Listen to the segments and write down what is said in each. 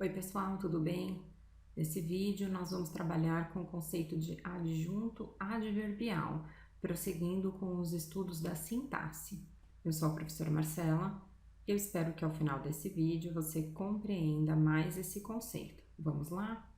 Oi pessoal, tudo bem? Nesse vídeo nós vamos trabalhar com o conceito de adjunto adverbial, prosseguindo com os estudos da sintaxe. Eu sou a professora Marcela e eu espero que ao final desse vídeo você compreenda mais esse conceito. Vamos lá?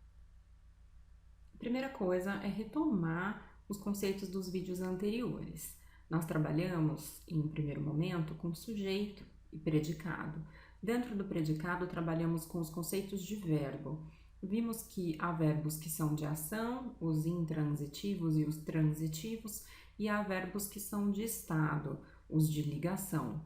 A primeira coisa é retomar os conceitos dos vídeos anteriores. Nós trabalhamos, em um primeiro momento, com sujeito e predicado. Dentro do predicado, trabalhamos com os conceitos de verbo. Vimos que há verbos que são de ação, os intransitivos e os transitivos, e há verbos que são de estado, os de ligação.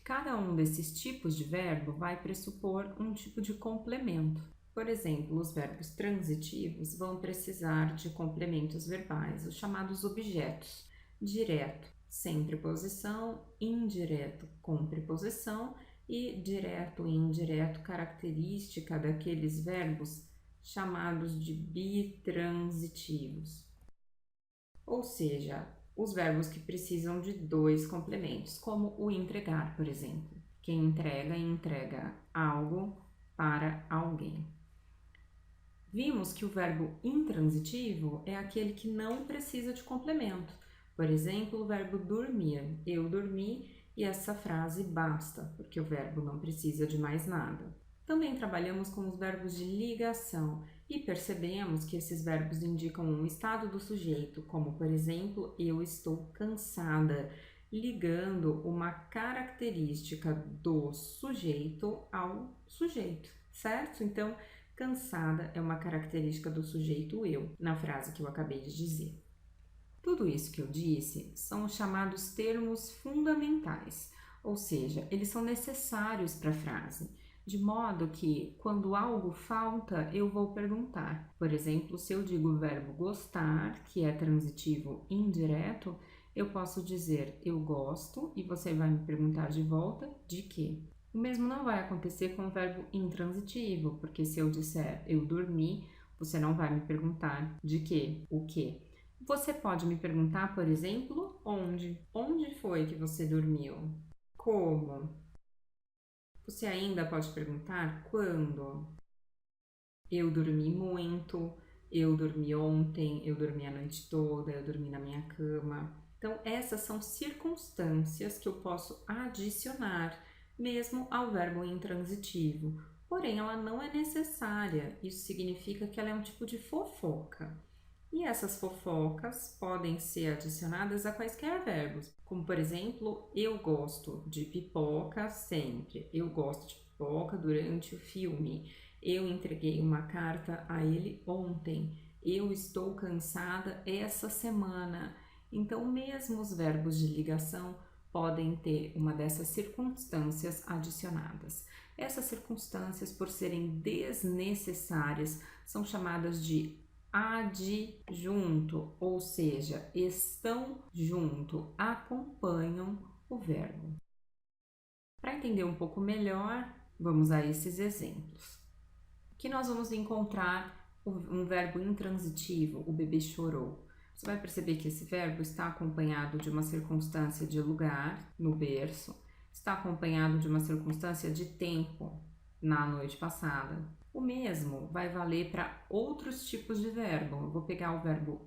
Cada um desses tipos de verbo vai pressupor um tipo de complemento. Por exemplo, os verbos transitivos vão precisar de complementos verbais, os chamados objetos. Direto, sem preposição, indireto, com preposição e direto e indireto, característica daqueles verbos chamados de bitransitivos. Ou seja, os verbos que precisam de dois complementos, como o entregar, por exemplo. Quem entrega algo para alguém. Vimos que o verbo intransitivo é aquele que não precisa de complemento. Por exemplo, o verbo dormir. Eu dormi e essa frase basta, porque o verbo não precisa de mais nada. Também trabalhamos com os verbos de ligação e percebemos que esses verbos indicam um estado do sujeito, como por exemplo, eu estou cansada, ligando uma característica do sujeito ao sujeito, certo? Então, cansada é uma característica do sujeito eu, na frase que eu acabei de dizer. Tudo isso que eu disse são os chamados termos fundamentais, ou seja, eles são necessários para a frase, de modo que, quando algo falta, eu vou perguntar. Por exemplo, se eu digo o verbo gostar, que é transitivo indireto, eu posso dizer eu gosto e você vai me perguntar de volta de quê? O mesmo não vai acontecer com o verbo intransitivo, porque se eu disser eu dormi, você não vai me perguntar de quê, o quê. Você pode me perguntar, por exemplo, onde? Onde foi que você dormiu? Como? Você ainda pode perguntar quando? Eu dormi muito, eu dormi ontem, eu dormi a noite toda, eu dormi na minha cama. Então, essas são circunstâncias que eu posso adicionar mesmo ao verbo intransitivo. Porém, ela não é necessária. Isso significa que ela é um tipo de fofoca. E essas fofocas podem ser adicionadas a quaisquer verbos, como por exemplo, eu gosto de pipoca sempre, eu gosto de pipoca durante o filme, eu entreguei uma carta a ele ontem, eu estou cansada essa semana. Então, mesmo os verbos de ligação podem ter uma dessas circunstâncias adicionadas. Essas circunstâncias, por serem desnecessárias, são chamadas de adjunto, ou seja, estão junto, acompanham o verbo. Para entender um pouco melhor, vamos a esses exemplos. Aqui nós vamos encontrar um verbo intransitivo, o bebê chorou. Você vai perceber que esse verbo está acompanhado de uma circunstância de lugar, no berço, está acompanhado de uma circunstância de tempo, na noite passada. O mesmo vai valer para outros tipos de verbo. Eu vou pegar o verbo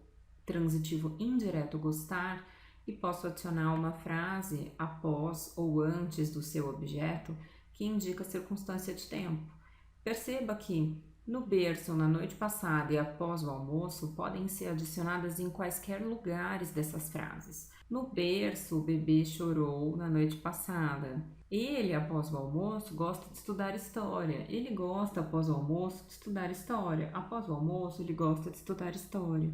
transitivo indireto gostar e posso adicionar uma frase após ou antes do seu objeto que indica circunstância de tempo. Perceba que no berço, na noite passada e após o almoço podem ser adicionadas em quaisquer lugares dessas frases. No berço, o bebê chorou na noite passada. Ele, após o almoço, gosta de estudar história. Ele gosta, após o almoço, de estudar história. Após o almoço, ele gosta de estudar história.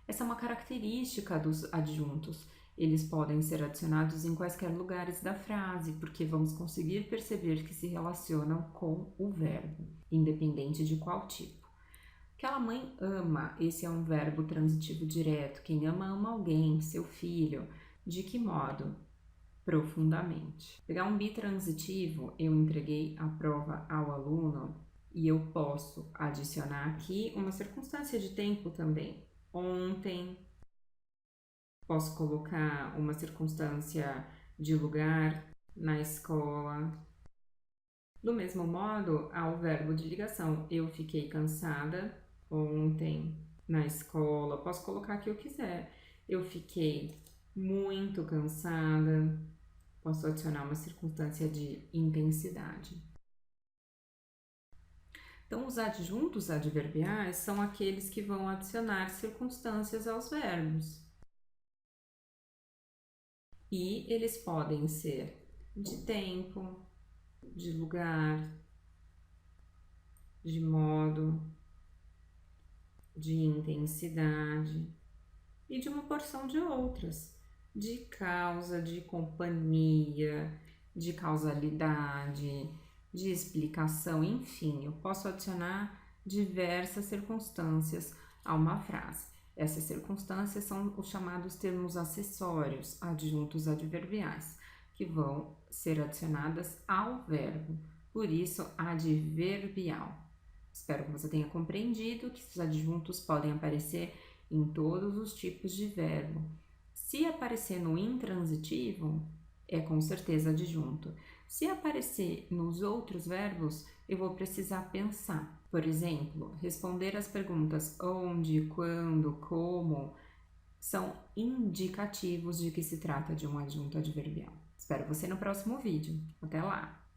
Essa é uma característica dos adjuntos. Eles podem ser adicionados em quaisquer lugares da frase, porque vamos conseguir perceber que se relacionam com o verbo, independente de qual tipo. Aquela mãe ama, esse é um verbo transitivo direto. Quem ama, ama alguém, seu filho. De que modo? Profundamente. Pegar um bitransitivo, eu entreguei a prova ao aluno e eu posso adicionar aqui uma circunstância de tempo também. Ontem, posso colocar uma circunstância de lugar na escola. Do mesmo modo, há o verbo de ligação. Eu fiquei cansada ontem na escola. Posso colocar o que eu quiser. Eu fiquei muito cansada. Posso adicionar uma circunstância de intensidade. Então, os adjuntos adverbiais são aqueles que vão adicionar circunstâncias aos verbos. E eles podem ser de tempo, de lugar, de modo, de intensidade e de uma porção de outras, de causa, de companhia, de causalidade, de explicação, enfim, eu posso adicionar diversas circunstâncias a uma frase. Essas circunstâncias são os chamados termos acessórios, adjuntos adverbiais, que vão ser adicionadas ao verbo, por isso adverbial. Espero que você tenha compreendido que os adjuntos podem aparecer em todos os tipos de verbo. Se aparecer no intransitivo, é com certeza adjunto. Se aparecer nos outros verbos, eu vou precisar pensar. Por exemplo, responder as perguntas onde, quando, como são indicativos de que se trata de um adjunto adverbial. Espero você no próximo vídeo. Até lá!